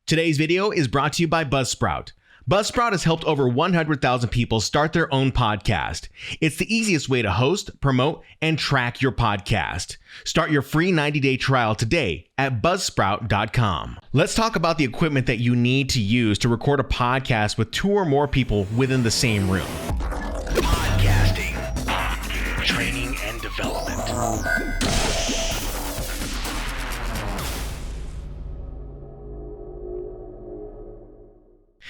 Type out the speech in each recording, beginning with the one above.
Today's video is brought to you by Buzzsprout. Buzzsprout has helped over 100,000 people start their own podcast. It's the easiest way to host, promote, and track your podcast. Start your free 90-day trial today at buzzsprout.com. Let's talk about the equipment that you need to use to record a podcast with 2 or more people within the same room. Podcasting, training and development.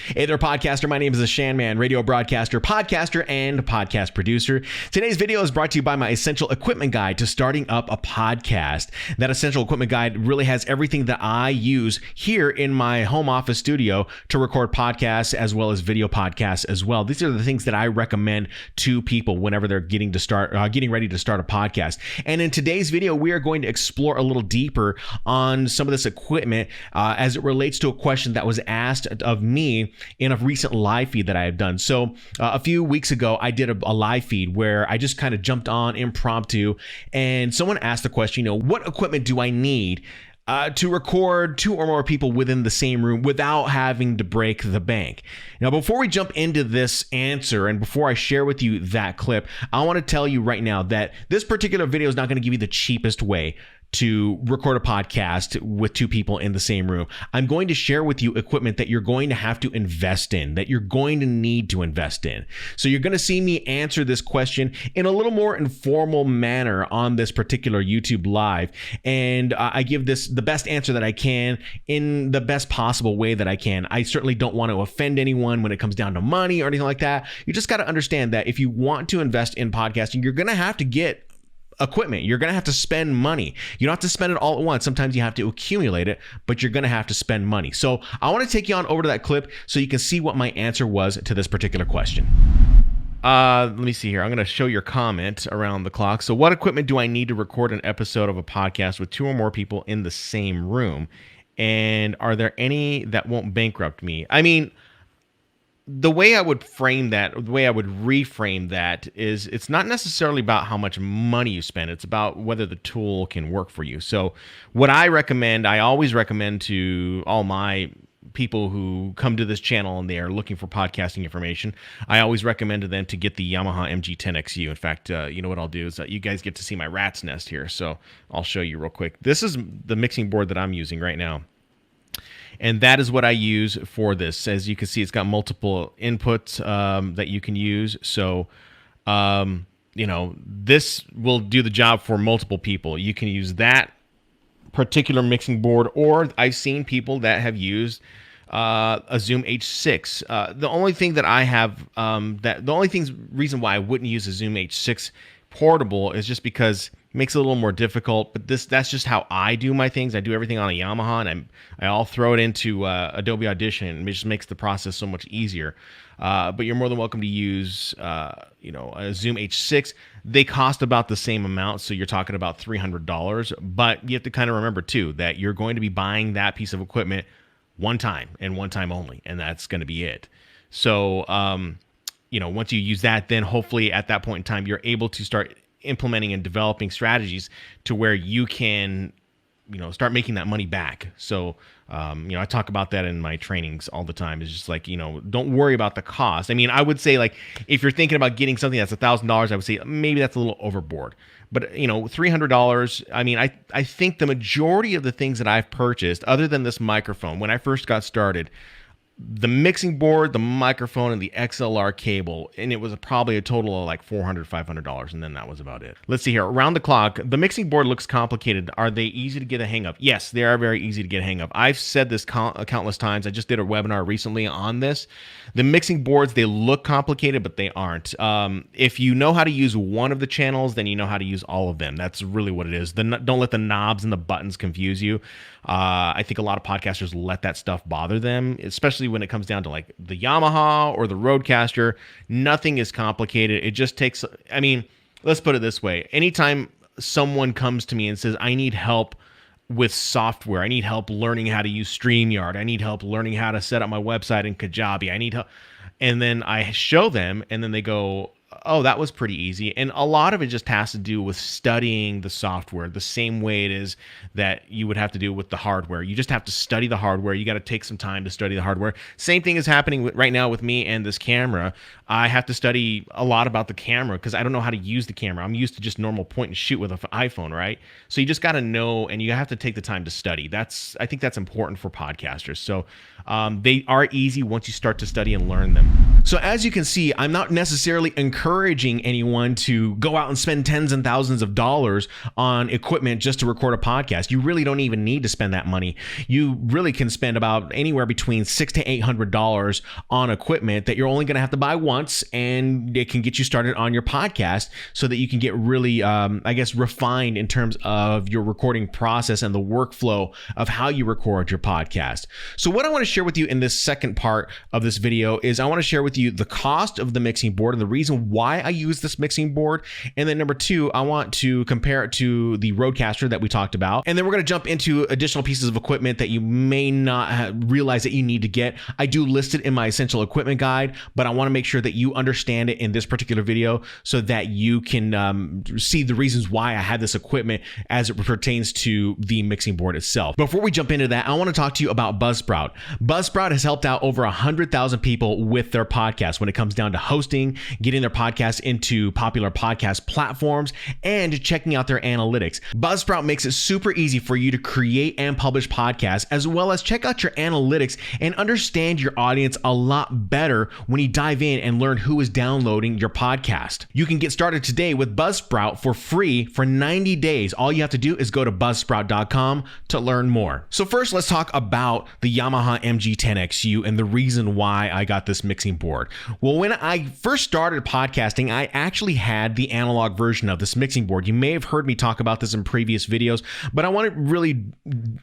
Hey there, podcaster. My name is the Shan Man, radio broadcaster, podcaster, and podcast producer. Today's video is brought to you by my essential equipment guide to starting up a podcast. That essential equipment guide really has everything that I use here in my home office studio to record podcasts as well as video podcasts as well. These are the things that I recommend to people whenever they're getting ready to start a podcast. And in today's video, we are going to explore a little deeper on some of this equipment as it relates to a question that was asked of me in a recent live feed that I have done. So a few weeks ago, I did a live feed where I just kind of jumped on impromptu, and someone asked the question, what equipment do I need to record 2 or more people within the same room without having to break the bank? Now, before we jump into this answer and before I share with you that clip, I want to tell you right now that this particular video is not going to give you the cheapest way to record a podcast with 2 people in the same room. I'm going to share with you equipment that you're going to have to invest in, that you're going to need to invest in. So you're going to see me answer this question in a little more informal manner on this particular YouTube live. And I give this the best answer that I can in the best possible way that I can. I certainly don't want to offend anyone when it comes down to money or anything like that. You just got to understand that if you want to invest in podcasting, you're going to have to get equipment. You're going to have to spend money. You don't have to spend it all at once. Sometimes you have to accumulate it, but you're going to have to spend money. So I want to take you on over to that clip so you can see what my answer was to this particular question. Let me see here. I'm going to show your comment around the clock. So what equipment do I need to record an episode of a podcast with 2 or more people in the same room? And are there any that won't bankrupt me? I mean, the way I would frame that, the way I would reframe that is it's not necessarily about how much money you spend. It's about whether the tool can work for you. So what I recommend, I always recommend to all my people who come to this channel and they are looking for podcasting information, I always recommend to them to get the Yamaha MG10XU. In fact, you know what I'll do is you guys get to see my rat's nest here. So I'll show you real quick. This is the mixing board that I'm using right now. And that is what I use for this. As you can see, it's got multiple inputs that you can use. So, this will do the job for multiple people. You can use that particular mixing board, or I've seen people that have used a Zoom H6. The only thing that I have, reason why I wouldn't use a Zoom H6 portable is just because it makes it a little more difficult, but that's just how I do my things. I do everything on a Yamaha, and I all throw it into Adobe Audition, and it just makes the process so much easier. But you're more than welcome to use, a Zoom H6. They cost about the same amount, so you're talking about $300. But you have to kind of remember too that you're going to be buying that piece of equipment one time and one time only, and that's going to be it. So, once you use that, then hopefully at that point in time, you're able to start implementing and developing strategies to where you can, start making that money back. So, I talk about that in my trainings all the time. It's just like, don't worry about the cost. I mean, I would say like, if you're thinking about getting something that's $1,000, I would say maybe that's a little overboard. But, $300, I mean, I think the majority of the things that I've purchased, other than this microphone, when I first got started, the mixing board, the microphone, and the XLR cable, and it was probably a total of like $400, $500, and then that was about it. Let's see here. Around the clock, the mixing board looks complicated. Are they easy to get a hang of? Yes, they are very easy to get a hang of. I've said this countless times. I just did a webinar recently on this. The mixing boards, they look complicated, but they aren't. If you know how to use one of the channels, then you know how to use all of them. That's really what it is. Don't let the knobs and the buttons confuse you. I think a lot of podcasters let that stuff bother them, especially when it comes down to like the Yamaha or the Rodecaster. Nothing is complicated. It just takes, let's put it this way. Anytime someone comes to me and says, I need help with software, I need help learning how to use StreamYard, I need help learning how to set up my website in Kajabi, I need help, and then I show them, and then they go, oh, that was pretty easy. And a lot of it just has to do with studying the software the same way it is that you would have to do with the hardware. You just have to study the hardware. You got to take some time to study the hardware. Same thing is happening right now with me and this camera. I have to study a lot about the camera because I don't know how to use the camera. I'm used to just normal point and shoot with an iPhone, right? So you just got to know, and you have to take the time to study. I think that's important for podcasters. So they are easy once you start to study and learn them. So as you can see, I'm not necessarily encouraging anyone to go out and spend tens and thousands of dollars on equipment just to record a podcast. You really don't even need to spend that money. You really can spend about anywhere between $600 to $800 on equipment that you're only going to have to buy once, and it can get you started on your podcast so that you can get really, refined in terms of your recording process and the workflow of how you record your podcast. So what I want to share with you in this second part of this video is I want to share with you the cost of the mixing board and the reason why I use this mixing board. And then number two, I want to compare it to the Rodecaster that we talked about. And then we're going to jump into additional pieces of equipment that you may not realize that you need to get. I do list it in my essential equipment guide, but I want to make sure that you understand it in this particular video so that you can see the reasons why I have this equipment as it pertains to the mixing board itself. Before we jump into that, I want to talk to you about Buzzsprout. Buzzsprout has helped out over 100,000 people with their podcasts when it comes down to hosting, getting their podcasts into popular podcast platforms, and checking out their analytics. Buzzsprout makes it super easy for you to create and publish podcasts, as well as check out your analytics and understand your audience a lot better when you dive in and learn who is downloading your podcast. You can get started today with Buzzsprout for free for 90 days. All you have to do is go to buzzsprout.com to learn more. So first, let's talk about the Yamaha MG10XU and the reason why I got this mixing board. Well, when I first started podcasting, I actually had the analog version of this mixing board. You may have heard me talk about this in previous videos, but I want to really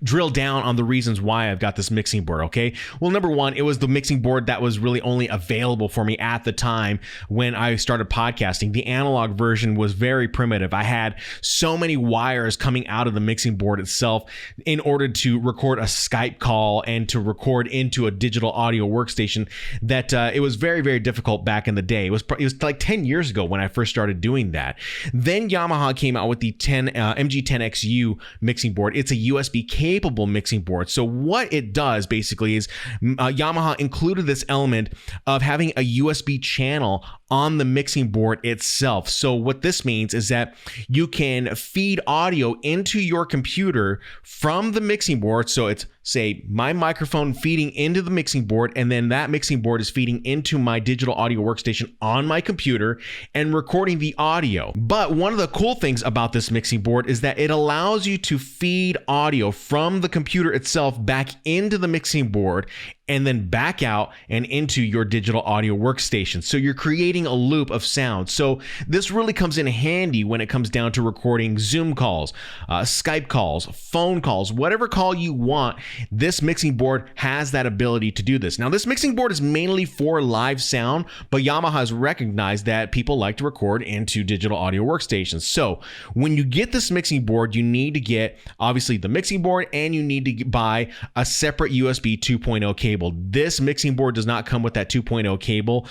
drill down on the reasons why I've got this mixing board, okay? Well, number one, it was the mixing board that was really only available for me at the time when I started podcasting. The analog version was very primitive. I had so many wires coming out of the mixing board itself in order to record a Skype call and to record into a digital audio workstation that it was very, very difficult back in the day. It was like 10 years ago when I first started doing that. Then Yamaha came out with the MG10XU mixing board. It's a USB capable mixing board. So what it does basically is Yamaha included this element of having a USB channel on the mixing board itself. So what this means is that you can feed audio into your computer from the mixing board. So it's, say, my microphone feeding into the mixing board, and then that mixing board is feeding into my digital audio workstation on my computer and recording the audio. But one of the cool things about this mixing board is that it allows you to feed audio from the computer itself back into the mixing board and then back out and into your digital audio workstation. So you're creating a loop of sound. So this really comes in handy when it comes down to recording Zoom calls, Skype calls, phone calls, whatever call you want. This mixing board has that ability to do this. Now, this mixing board is mainly for live sound, but Yamaha has recognized that people like to record into digital audio workstations. So when you get this mixing board, you need to get obviously the mixing board, and you need to buy a separate USB 2.0 cable. This mixing board does not come with that 2.0 cable.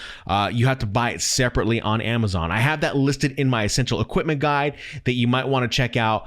You have to buy it separately on Amazon. I have that listed in my essential equipment guide that you might want to check out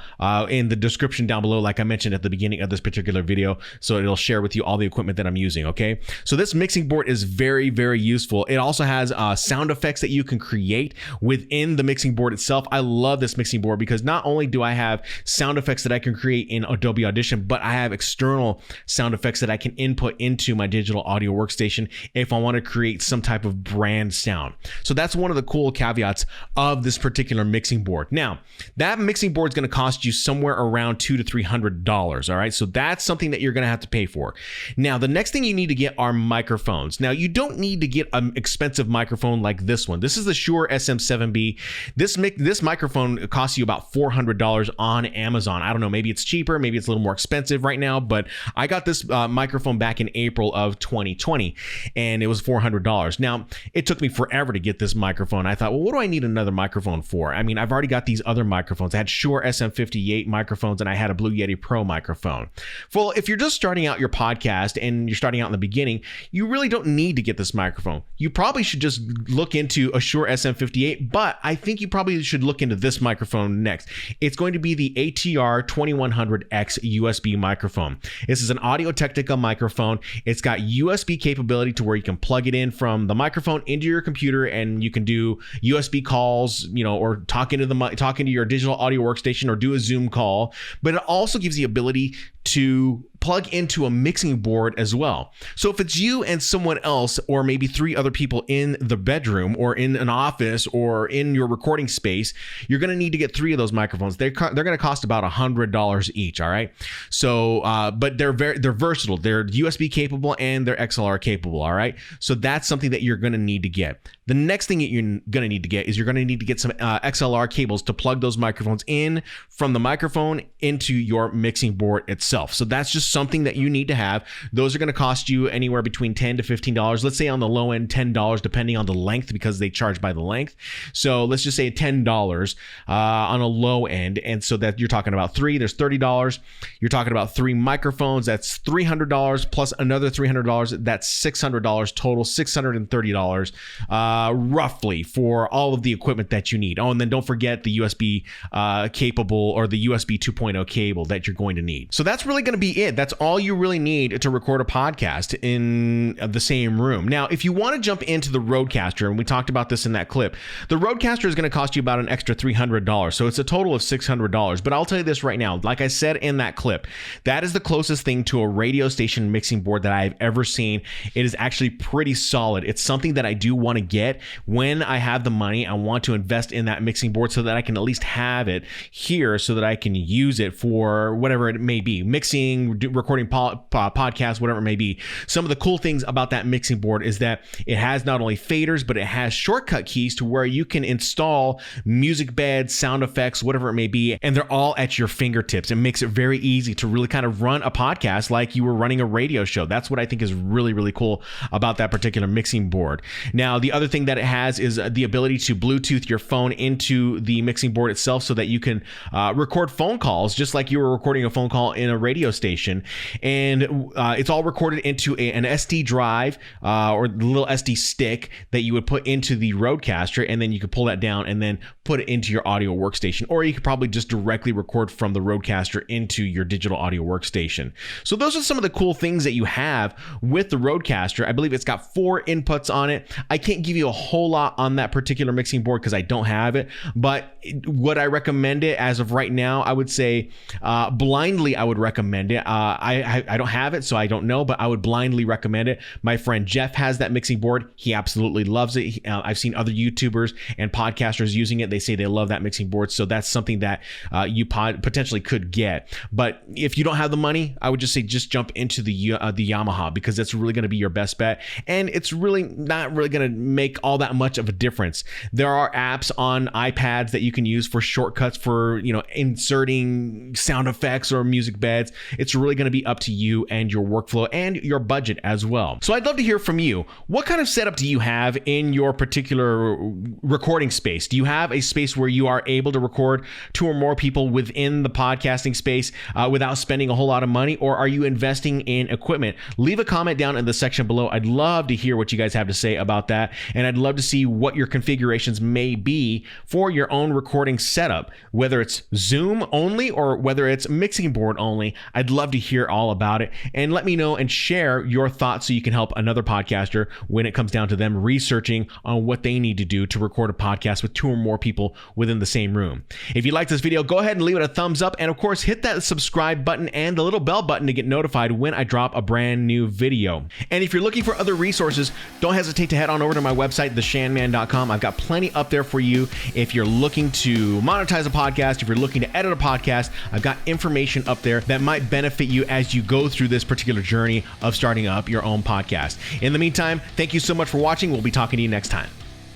in the description down below, like I mentioned at the beginning of this particular video. So it'll share with you all the equipment that I'm using, okay? So this mixing board is very, very useful. It also has sound effects that you can create within the mixing board itself. I love this mixing board because not only do I have sound effects that I can create in Adobe Audition, but I have external sound effects that I can input into my digital audio workstation if I want to create some type of brand sound. So that's one of the cool caveats of this particular mixing board. Now, that mixing board is going to cost you somewhere around $200 to $300, all right? So that's something that you're going to have to pay for. Now, the next thing you need to get are microphones. Now, you don't need to get an expensive microphone like this one. This is the Shure SM7B. This microphone costs you about $400 on Amazon. I don't know, maybe it's cheaper, maybe it's a little more expensive right now, but I got this microphone back in April of 2020, and it was $400. Now, it took me forever to get this microphone. I thought, well, what do I need another microphone for? I mean, I've already got these other microphones. I had Shure SM58 microphones, and I had a Blue Yeti Pro microphone. Well, if you're just starting out your podcast and you're starting out in the beginning, you really don't need to get this microphone. You probably should just look into a Shure SM58, but I think you probably should look into this microphone next. It's going to be the ATR2100x USB microphone. This is an Audio-Technica microphone. It's got USB capability to where you can plug it in from the microphone into your computer, and you can do USB calls, or talk into your digital audio workstation or do a Zoom call. But it also gives the ability to plug into a mixing board as well. So if it's you and someone else, or maybe 3 other people in the bedroom or in an office or in your recording space, you're going to need to get 3 of those microphones. They're going to cost about $100 each. All right. So, but they're versatile. They're USB capable and they're XLR capable. All right. So that's something that you're going to need to get. The next thing that you're going to need to get is you're going to need to get some XLR cables to plug those microphones in from the microphone into your mixing board itself. So that's just something that you need to have. Those are going to cost you anywhere between $10 to $15. Let's say on the low end, $10, depending on the length, because they charge by the length. So let's just say $10 on a low end. And so that you're talking about 3, there's $30. You're talking about 3 microphones. That's $300 plus another $300. That's $600 total, $630 roughly for all of the equipment that you need. Oh, and then don't forget the USB capable or the USB 2.0 cable that you're going to need. So that's really going to be it. That's all you really need to record a podcast in the same room. Now, if you want to jump into the Rodecaster, and we talked about this in that clip, the Rodecaster is going to cost you about an extra $300. So it's a total of $600. But I'll tell you this right now, like I said in that clip, that is the closest thing to a radio station mixing board that I've ever seen. It is actually pretty solid. It's something that I do want to get when I have the money. I want to invest in that mixing board so that I can at least have it here so that I can use it for whatever it may be. Mixing, recording podcasts, whatever it may be. Some of the cool things about that mixing board is that it has not only faders, but it has shortcut keys to where you can install music beds, sound effects, whatever it may be, and they're all at your fingertips. It makes it very easy to really kind of run a podcast like you were running a radio show. That's what I think is really, really cool about that particular mixing board. Now, the other thing that it has is the ability to Bluetooth your phone into the mixing board itself so that you can record phone calls just like you were recording a phone call in a radio station. And it's all recorded into an SD drive or the little SD stick that you would put into the Rodecaster, and then you could pull that down and then put it into your audio workstation, or you could probably just directly record from the Rodecaster into your digital audio workstation. So those are some of the cool things that you have with the Rodecaster. I believe it's got 4 inputs on it. I can't give you a whole lot on that particular mixing board because I don't have it, but would I recommend it as of right now? I would say blindly I would recommend it. I don't have it, so I don't know, but I would blindly recommend it. My friend Jeff has that mixing board. He absolutely loves it. I've seen other YouTubers and podcasters using it. They say they love that mixing board, so that's something that you potentially could get. But if you don't have the money, I would just say just jump into the Yamaha, because that's really going to be your best bet, and it's really not really going to make all that much of a difference. There are apps on iPads that you can use for shortcuts for inserting sound effects or music beds. It's really going to be up to you and your workflow and your budget as well. So I'd love to hear from you. What kind of setup do you have in your particular recording space? Do you have a space where you are able to record 2 or more people within the podcasting space without spending a whole lot of money, or are you investing in equipment? Leave a comment down in the section below. I'd love to hear what you guys have to say about that, and I'd love to see what your configurations may be for your own recording setup, whether it's Zoom only or whether it's mixing board only. I'd love to hear all about it, and let me know and share your thoughts so you can help another podcaster when it comes down to them researching on what they need to do to record a podcast with 2 or more people within the same room. If you like this video, go ahead and leave it a thumbs up, and of course hit that subscribe button and the little bell button to get notified when I drop a brand new video. And if you're looking for other resources, don't hesitate to head on over to my website, theshanman.com. I've got plenty up there for you. If you're looking to monetize a podcast, if you're looking to edit a podcast, I've got information up there that might benefit you as you go through this particular journey of starting up your own podcast. In the meantime, thank you so much for watching. We'll be talking to you next time.